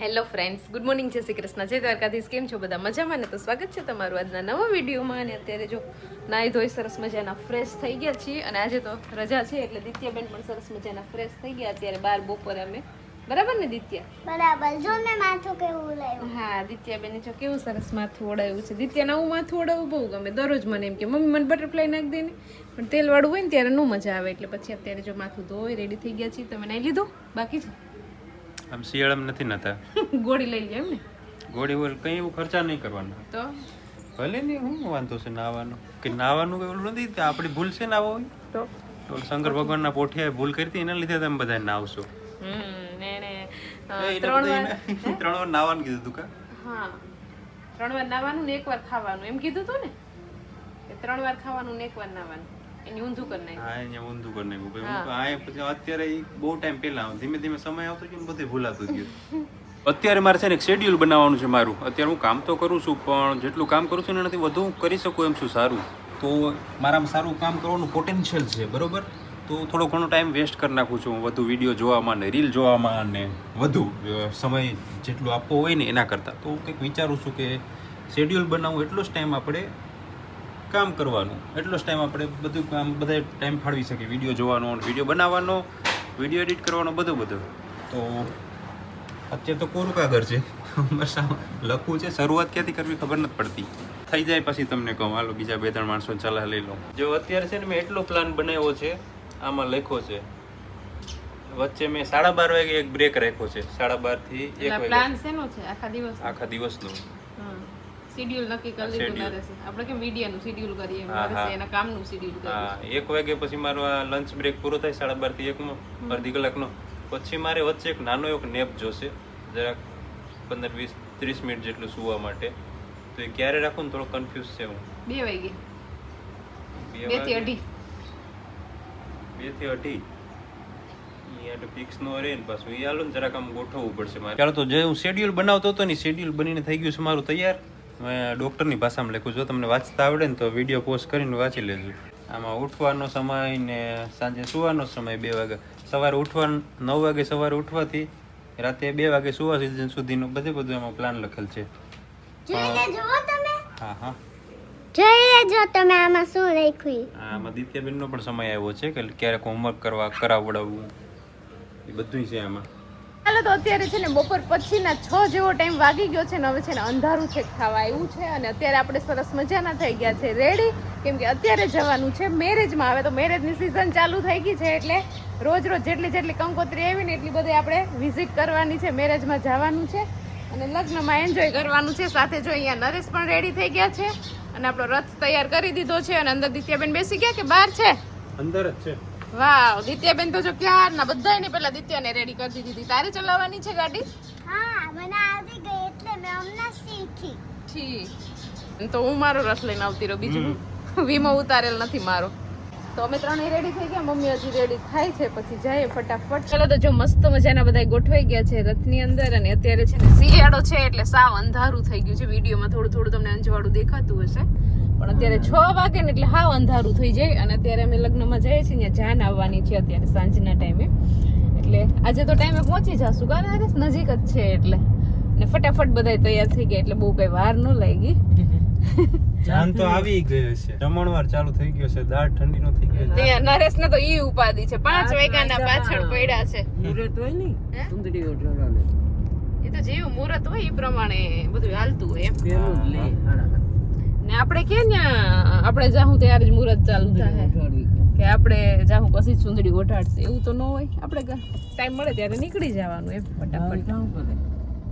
Hello friends, good morning, જય શ્રી કૃષ્ણ, જય દ્વારકાધીશ. કેમ છો બધા? મજામાં ને? તો સ્વાગત છે તમારું આજના નવા વિડીયોમાં. અને અત્યારે જો નાહી ધોઈ સરસ મજાના ફ્રેશ થઈ ગયા છીએ. અને આજે તો રજા છે એટલે દિત્યાબેન પણ સરસ મજાના ફ્રેશ થઈ ગયા. અત્યારે 12 બપોરે અમે, બરાબર ને દિત્યા? બરાબર. જો મેં માથું કેવું લાવ્યું. હા, દિત્યાબેને જો કેવું સરસ માથું ઓડાવ્યું છે. દિત્યા નવું માથું ઓડાવવું બહુ ગમે. દરરોજ મને એમ કે મમ્મી મને બટરફ્લાય નાખી દે ને, પણ તેલ વાળું હોય ને ત્યારે ન મજા આવે. એટલે પછી અત્યારે જો માથું ધોઈ રેડી થઈ ગયા છીએ. તમે નાઈ લીધું? બાકી છે? આમ શિયાળામાં નથી નાતા. ગોળી લઈ જાય એમ ને? ગોળી વોળ કઈ એવું ખર્ચા નહીં કરવાના. તો ભલે નહીં, હું વાંધો છે નાવાનું કે નાવાનું કઈ ઓલું નથી. આપણી ભૂલ છે નાવો હોય તો શંકર ભગવાનના પોઠિયાએ ભૂલ કરી હતી, એના લીધે તમે બધા નાવશો. ત્રણ વાર નાવાનું કીધું તું કા? હા, 3 વાર નાવાનું ને 1 વાર ખાવાનું એમ કીધું તું ને, કે 3 વાર ખાવાનું ને 1 વાર નાવાનું. એની ઊંધું કરી નાખ્યું. હા, અહીંયા ઊંધું કરી નાખ્યું. આ પછી અત્યારે બહુ ટાઈમ પહેલા ધીમે ધીમે સમય આવતો ગયો ને બધે ભૂલાતું ગયું. અત્યારે મારે છે ને એક શેડ્યુલ બનાવવાનું છે મારું. અત્યારે હું કામ તો કરું છું, પણ જેટલું કામ કરું છું એનાથી વધુ કરી શકું એમ છું સારું. તો મારામાં સારું કામ કરવાનું પોટેન્શિયલ છે, બરોબર? તો થોડો ઘણો ટાઈમ વેસ્ટ કરી નાખું છું વધુ વિડીયો જોવામાં ને રીલ જોવામાં, અને વધુ સમય જેટલો આપવો હોય ને એના કરતાં. તો હું કંઈક વિચારું છું કે શેડ્યુલ બનાવવું, એટલો જ ટાઈમ આપણે કામ કરવાનું, એટલો જ ટાઈમ આપણે બધું કામ બધા ટાઈમ ફાળવી શકીએ. વિડીયો જોવાનો, વિડીયો બનાવવાનો, વિડીયો એડિટ કરવાનો, બધું. તો અત્યારે તો કોરું કાગળ છે, બસ લખવું છે. શરૂઆત ક્યાંથી કરવી ખબર નથી પડતી. થઈ જાય પછી તમને કહું. હાલો બીજા 2-3 માણસોની સલાહ લઈ લો. જો અત્યારે છે ને મેં એટલો પ્લાન બનાવ્યો છે, આમાં લખ્યો છે. વચ્ચે મેં 12:30 વાગે એક બ્રેક રાખ્યો છે. 12:30 થી 1 વાગે. પ્લાન શેનો છે? આખા દિવસનો શેડ્યુલ નક્કી કરી લીધું મારે છે. આપણે કેમ વિડિયાનું શેડ્યુલ કરીએ, મારે છે એના કામનું શેડ્યુલ કરીએ. હા, 1 વાગે પછી મારો આ લંચ બ્રેક પૂરો થાય 12:30 થી 1 નો, અડધી કલાકનો. પછી મારે વચ્ચે એક નાનો એક નેપ જોશે, જરાક 15-20-30 મિનિટ જેટલું સૂવા માટે. તો એ ક્યારે રાખું ને થોડો કન્ફ્યુઝ છે હું. 2 વાગે 2 થી 2:30 અહીંયા તો ફિક્સ નો રહે ને પાછું એ હાલો ને જરાક આમ ગોઠવવું પડશે મારે. ચાલો તો જે હું શેડ્યુલ બનાવતો હતો ને, શેડ્યુલ બનીને થઈ ગયું છે મારું તૈયાર. મેં ડૉક્ટરની ભાષામાં લખ્યું. જો તમને વાંચતા આવડે ને તો વિડીયો પોસ્ટ કરીને વાંચી લેજો. આમાં ઉઠવાનો સમય ને સાંજે સુવાનો સમય 2 વાગે. સવારે ઉઠવાનું 9 વાગે સવારે ઉઠવાથી રાતે 2 વાગે સુવા સુધીનો બધું એમાં પ્લાન લખેલ છે. જોઈને જુઓ તમે. હા, જોઈને જો તમે આમાં શું લખ્યું. આમાં દિત્યાબેનનો પણ સમય આવ્યો છે કે ક્યારેક હોમવર્ક કરાવડાવવું, એ બધું છે આમાં. ચાલો તો અત્યારે છે ને બપોર પછીના 6 જેવો ટાઈમ વાગી ગયો છે ને હવે છે ને અંધારું છેક થવા આવ્યું છે. અને અત્યારે આપણે સરસ મજાના થઈ ગયા છે રેડી, કેમ કે અત્યારે જવાનું છે મેરેજમાં. હવે તો મેરેજની સિઝન ચાલુ થઈ ગઈ છે એટલે રોજ જેટલી કંકોત્રી આવી ને એટલી બધી આપણે વિઝિટ કરવાની છે, મેરેજમાં જવાનું છે અને લગ્નમાં એન્જોય કરવાનું છે. સાથે જો અહીંયા નરેશ પણ રેડી થઈ ગયા છે અને આપણો રથ તૈયાર કરી દીધો છે. અને અંદર દિત્યાબેન બેસી ગયા કે બહાર છે? અંદર જ છે. વાવ, દિત્યાબેન તો જો ક્યારના બધાયને પહેલા દિત્યાને રેડી કરી દીધી. તારે ચલાવવાની છે ગાડી? હા, મને આવડી ગઈ એટલે મેં હમણાં શીખી. ઠીક. તો હું મારો રસ લઈને આવતી રહું. બીજું વીમો ઉતારેલ નથી મારો. તો અમે ત્રણેય રેડી થઈ ગયા. મમ્મી હજી રેડી થાય છે, પછી જઈએ ફટાફટ. ચાલો તો જો મસ્ત મજાના બધા ગોઠવાઈ ગયા છે રથની અંદર. અને અત્યારે છે ને શિયાળો છે એટલે સાવ અંધારું થઈ ગયું છે. વિડીયોમાં થોડું તમને અંજવાળું દેખાતું હશે, પણ અત્યારે 6 વાગે ને એટલે હાવ અંધારું થઈ જાય. અને અત્યારે અમે લગ્નમાં જઈએ છીએ, ત્યાં જાન આવવાની છે અત્યારે સાંજના ટાઈમે. એટલે આજે તો ટાઈમે પહોંચી જશું, કારણ નજીક જ છે એટલે. ને ફટાફટ બધા તૈયાર થઈ ગયા એટલે બહુ કઈ વાર ન લાગી. જાન તો આવી ગયો છે, જમણવાર ચાલુ થઈ ગયો છે, દાળ ઠંડીનો થઈ ગયો છે. ત્યાં નરેશ ને તો ઈ ઉપાધિ છે, 5 વાગ્યાના પાછળ પડ્યા છે. મુરત હોય ને સુંદરી ઓઢવાનું, એ તો જેવું મુહૂર્ત હોય એ પ્રમાણે બધું હાલતું હોય એમ. પેલું જ લે. ને આપણે કે ત્યાં આપણે જાહું ત્યારે જ મુહૂર્ત ચાલુ થાય કે આપણે જાહું પછી સુંદરી ઓઢાડશે, એવું તો ન હોય. આપણે ટાઈમ મળે ત્યારે નીકળી જવાનું એમ ફટાફટ.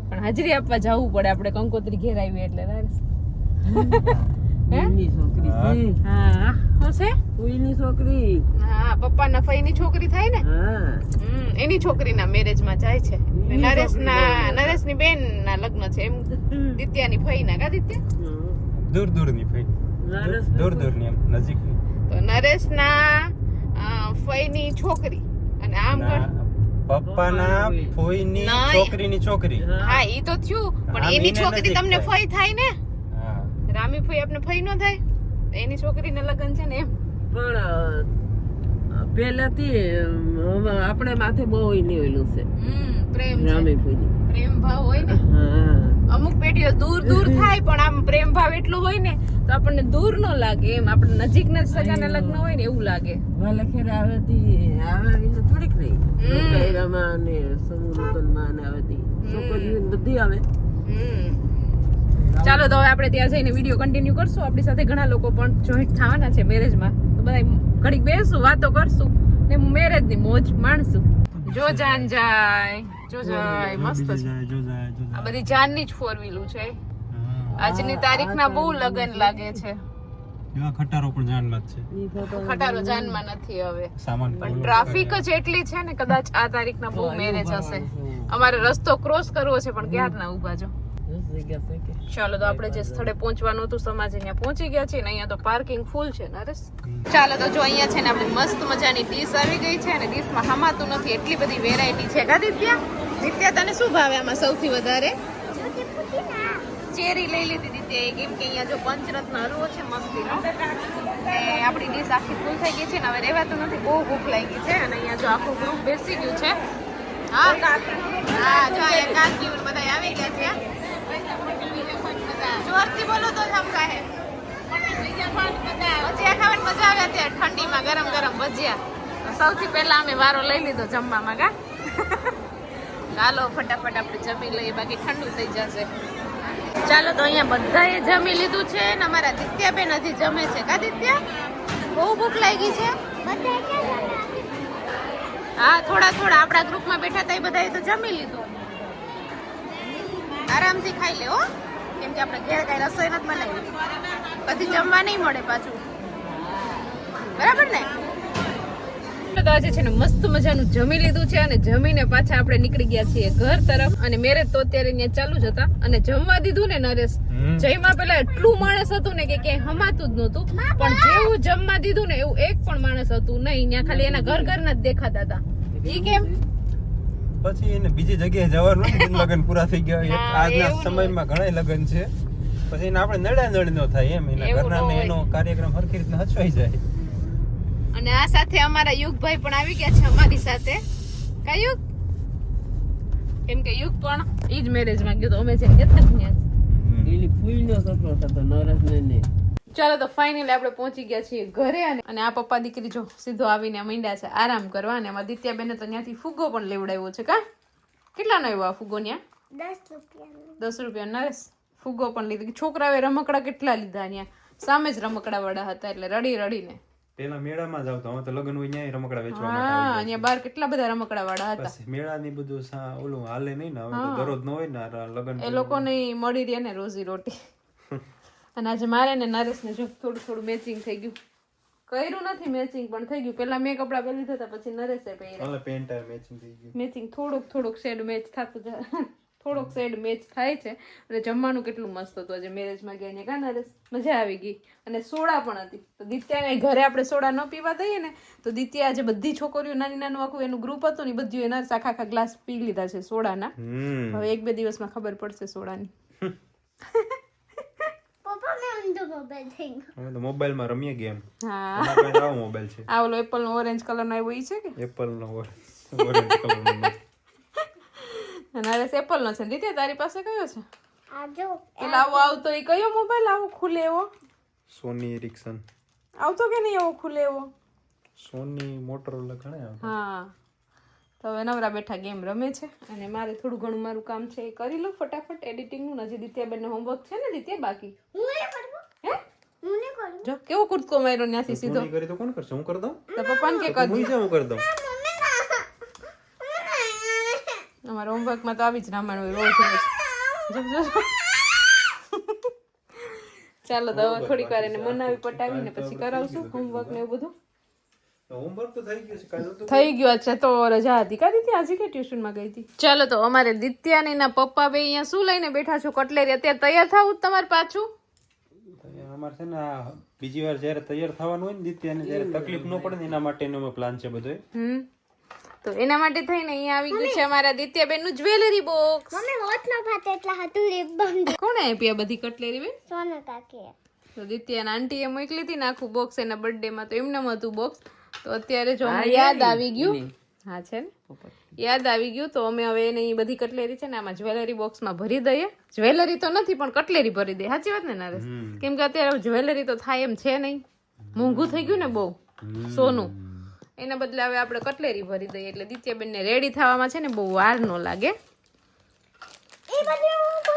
પણ હાજરી આપવા જવું પડે. આપણે કંકોત્રી ઘેર આવી એટલે એની છોકરી છે. હા, શું છે? કોઈની છોકરી. હા, પપ્પાના ફઈની છોકરી થાય ને, હા, એની છોકરીના મેરેજમાં જાય છે. નરેશની બેન ના લગ્ન છે એમ. દિત્યાની ફઈના કા દિત્યા? દૂરની ફઈ, દૂરની એમ નજીકની. તો નરેશના ફઈની છોકરી અને આમ પપ્પાના ફોઈની છોકરીની છોકરી. હા, ઈ તો થયું, પણ એની છોકરી તમને ફઈ થાય ને. રામી ફઈ આપણે ફઈ નો થાય, એની છોકરીને લગ્ન છે ને એમ. પણ પહેલાથી આપણે માથે બહુ લેવેલું છે. પ્રેમ છે. રામે ફોઈની. પ્રેમ ભાવ હોય ને હા. અમુક પેઢીઓ દૂર દૂર થાય પણ આમ પ્રેમ ભાવ એટલો હોય ને તો આપણને દૂર ન લાગે એમ આપણે નજીકના જ સગાના લગ્ન હોય ને એવું લાગે વાલા ખેર આવેતી આવીને થોડીક રહી કૈરામાં ને સમુદ્રમાં ને આવેતી છોકરીઓ ને બધી આવે. ચાલો તો હવે આપણે ત્યાં જઈને વિડીયો કન્ટિન્યુ કરશું. આપણી સાથે ઘણા લોકો પણ જોઈન્ટ થવાના છે મેરેજમાં, તો બધા ઘડીક બેસશું, વાતો કરશું ને મેરેજ ની મોજ માણશું. જો જાન જાય, જો જાય, મસ્ત છે. આ બધી જાનની જ ફોર વ્હીલું છે. આજની તારીખના બહુ લગન લાગે છે. ખટારો પણ જાનમાં જ છે. ઈ ફોટો ખટારો જાનમાં નથી હવે, સામાન પણ ટ્રાફિક જ એટલી છે ને કદાચ આ તારીખના બહુ મેરેજ હશે. અમારે રસ્તો ક્રોસ કરવો છે પણ ક્યારના ઊભા છો. જગ્યા છે કે ચાલો તો આપણે જે સ્થળે પહોંચવાનું હતું સમાજ અહીંયા પહોંચી ગયા છીએ ને અહીંયા તો પાર્કિંગ ફૂલ છે નરેશ. ચાલો તો જો અહીંયા છે ને આપણી મસ્ત મજાની ડીશ આવી ગઈ છે અને ડીશમાં હમાતું નથી એટલી બધી વેરાયટી છે. કા દિત્યા? દિત્યા તને શું ભાવે આમાં સૌથી વધારે? ચેરી લઈ લીધી દીદી કેમ કે અહીંયા જો પંચરત્ન હલવો છે મસ્તીનો ને આપણી ડીશ આખી ફૂલ થઈ ગઈ છે ને હવે રહેવાતું નથી, બહુ ભૂખ લાગી છે અને અહીંયા જો આખું ગ્રુપ બેસી ગયું છે. હા હા જો અહીંયા કાકી બધા આવી ગયા છે. જોરથી બોલો તો સમજાય હે. ભજીયા ખાવાની મજા આવે અત્યારે ઠંડીમાં ગરમ ગરમ ભજીયા. તો સૌથી પહેલા અમે વારો લઈ લીધો જમવામાં. કા ચાલો ફટાફટ આપણે જમી લઈએ બાકી ઠંડુ થઈ જશે. ચાલો તો અહીંયા બધાએ જમી લીધું છે ને અમારા દિત્યાબેન હજી જમે છે. કા દિત્યા? બહુ ભૂખ લાગી છે. હા થોડા થોડા આપણા ગ્રુપમાં બેઠા હતા એ બધાએ તો જમી લીધું. આરામથી ખાઈ લે હો, કેમ કે આપણે ઘેર કઈ રસોઈ નથી બનાવી, પછી જમવા નહીં મળે પાછું. બરાબર ને? તો આજે છે ને મસ્ત મજાનું જમી લીધું છે અને જમીને પાછા આપણે નીકળી ગયા છીએ ઘર તરફ. અને મેરેજ તો અત્યારે ત્યાં ચાલુ જ હતા અને જમવા દીધું ને નરેશ, જયમાં પેલા એટલું માણસ હતું ને કે ક્યાંય હમાતું જ નહોતું, પણ જેવું જમવા દીધું ને એવું એક પણ માણસ હતું નહીં. ત્યાં ખાલી એના ઘર ઘરના જ દેખાતા હતા. ઈ કેમ? પછી એને બીજી જગ્યાએ જવાનું નથી, લગન પૂરા થઈ ગયા. હા, આજના એવું સમયમાં ઘણા લગન છે, પછી એને આપણે નડા નડ ન થાય એમ, એના એવું ન ઘરના હોય. એનો કાર્યક્રમ હરખી રીતના હચવાઈ જાય. અને આ સાથે અમારા યુગભાઈ પણ આવી ગયા છે અમારી સાથે. કા યુગ? કેમ કે યુગ પણ ઈ જ મેરેજમાં ગયો તો અમે છે ને એની ફૂઈનો છોકરો થતો નરેશ ને. ચાલો તો ફાઇનલી આપણે પહોંચી ગયા છીએ ઘરે અને આ પપ્પા દીકરી જો સીધો આવીને માંડ્યા છે આરામ કરવા. અને અમારા દિત્યાબેને તો ત્યાંથી ફુગ્ગો પણ લેવડાવ્યો છે. કા કેટલાનો આવ્યો આ ફુગ્ગો? ત્યાં 10 રૂપિયા. નરેશ ફુગ્ગો પણ લીધો. છોકરાઓએ રમકડા કેટલા લીધા ત્યાં, સામે જ રમકડા વાળા હતા એટલે રડી રડીને. પેલા મેળામાં જ આવતો, હવે તો લગન હોય ત્યાં રમકડા વેચવા માટે હા આવી જાય. અહીંયા બહાર કેટલા બધા રમકડા વાળા હતા. બસ મેળાની બધું ઓલું હાલે નહીં ને, હવે તો દરરોજ ન હોય ને આ લગન. એ લોકોને મળી રહે ને રોજી રોટી. અને આજે મારે ને નરેશ ને જો થોડું થોડું મેચિંગ થઈ ગયું. કર્યું નથી મેચિંગ પણ થઈ ગયું. પેલા મેં કપડા પહેરી લીધા હતા પછી નરેશે પહેર્યા. ઓલા પેન્ટ આ મેચિંગ થઈ ગયું. મેચિંગ થોડુંક શેડ મેચ થતું જાય. થોડોક શેડ મેચ થાય છે. અને જમવાનું કેટલું મસ્ત હતું આજે મેરેજમાં ગયા ને. કા નરેશ? મજા આવી ગઈ. અને સોડા પણ હતી. તો દિત્યાને ઘરે આપણે સોડા ન પીવા દઈએ ને તો દિત્યા આજે બધી છોકરીઓ નાની નાનું આખું એનું ગ્રુપ હતું ને બધું એના આખા ગ્લાસ પી લીધા છે સોડાના. હવે 1-2 દિવસમાં ખબર પડશે સોડાની. હવે તો મોબાઈલમાં રમીએ ગેમ. હા આવો મોબાઈલ છે, આ ઓલો એપલ નો ઓરેન્જ કલર નો આવ્યો ઈ છે કે? એપલ નો ઓરેન્જ કલર નો. નરેશ એપલ નો છે. દિત્યા તારી પાસે કયો છે? પેલા આવો આવતો એ કયો મોબાઈલ આવો ખુલે એવો સોની એરિક્સન આવતો કે નહીં? એવો ખુલે એવો સોની મોટરોલા ઘણા આવતા. હા તો હવે નવરા બેઠા ગેમ રમે છે અને મારે થોડું ઘણું મારું કામ છે એ કરી લઉં ફટાફટ એડિટિંગ નું. હજી દિત્યાબેન નું હોમવર્ક છે ને દિત્યા બાકી? હે જો કેવો કૂદકો માર્યો ત્યાંથી સીધો. નહીં કરી તો કોણ કરશે? હું કરી દઉં. તો પપ્પાને કે હું હું કરી દઉં. અમારા હોમવર્કમાં તો આવી જ રામાયણ હોય રોજ રોજ. જો જો ચાલો તો હવે થોડીક વાર એને મનાવી પટાવીને પછી કરાવશું હોમવર્ક ને એવું બધું. હોમવર્ક તો થઈ ગયું છે, કાલે તો થઈ ગયો છે તો રજા હતી. કા દીદી આજે કે ટ્યુશનમાં ગઈ હતી? ચાલો તો અમારે દિત્યા ને એના પપ્પા બે અહીંયા શું લઈને બેઠા છો? કટલેરી. અત્યારે તૈયાર થવું તમારે પાછું? અમારે છે ને આ બીજી વાર જયારે તૈયાર થવાનું હોય ને દિત્યાને જયારે તકલીફ ન પડે ને એના માટેનો પ્લાન છે બધો. તો એના માટે થઈને અહીંયા આવી ગયું છે અમારા દિત્યાબેન નું જ્વેલરી બોક્સ. કોણે આપ્યા બધી કટલેરી બેન? તો દિત્યાના આંટીએ મોકલી હતી ને આખું બોક્સ એના બર્થડે માં, તો એમને હતું બોક્સ. તો અત્યારે જો અમને યાદ આવી ગયું હા છે ને યાદ આવી ગયું તો અમે હવે એને ઈ બધી કટલેરી છે ને આમાં જ્વેલરી બોક્સમાં ભરી દઈએ જ્વેલરી તો નથી પણ કટલેરી ભરી દઈએ સાચી વાત ને નરેશ કેમ કે અત્યારે જ્વેલરી તો થાય એમ છે નહીં મોંઘું થઈ ગયું ને બહુ સોનું એના બદલે હવે આપણે કટલેરી ભરી દઈએ એટલે દિત્યાબેનને રેડી થવામાં છે ને બહુ વાર ન લાગે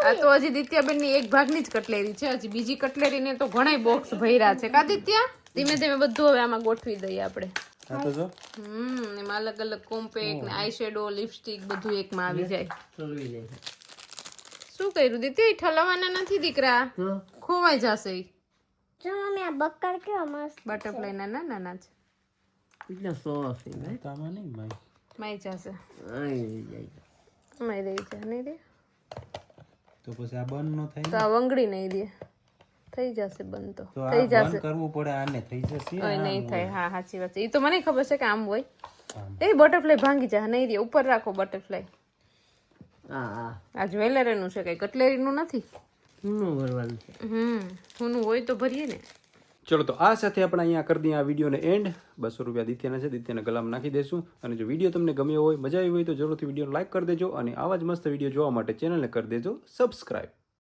આ તો હજી દિત્યાબેનની એક ભાગની જ કટલેરી છે હજી બીજી કટલેરીને તો ઘણાય બોક્સ ભર્યા છે કા દિત્યા ધીમે ધીમે બધું હવે આમાં ગોઠવી દઈએ આપણે એમાં અલગ અલગ કોમ્પેક્ટ ને આઈ શેડો લિપસ્ટિક બધું એકમાં આવી જાય શું કર્યું દીદી ઠલવાના નથી દીકરા ખોવાઈ જશે ઈ. જો મમ્મી આ બક્કર કેવો મસ્ત બટરફ્લાય ના નાના છે એટલા સોસ છે ને માઈ જશે આઈ જાય માઈ રહી છે નહીં રે તો પછી આ બંધ ન થાય તો આ વંગડી નહીં દે થઈ જશે બંધ તો તો આ થઈ જશે બંધ કરવું પડે આને થઈ જશે ઓય નહીં થાય હા સાચી વાત છે એ તો મને ખબર છે કે આમ હોય એ બટરફ્લાય ભાંગી જાય નહીં રે ઉપર રાખો બટરફ્લાય હા આ જ્વેલરીનું છે કઈ કટલેરીનું નથી ઊનું ભરવાનું છે સોનું હોય તો ભરીએ ને ચલો તો આ સાથે આપણે અહીંયા કરી દઈએ આ વિડીયોને એન્ડ 200 રૂપિયા દિત્યાના છે દિત્યાના ગલામાં નાખી દઈશું અને જો વિડીયો તમને ગમ્યો હોય મજા આવી હોય તો જરૂરથી વિડીયો લાઈક કરી દેજો અને આવા જ મસ્ત વિડીયો જોવા માટે ચેનલને કરી દેજો સબસ્ક્રાઈબ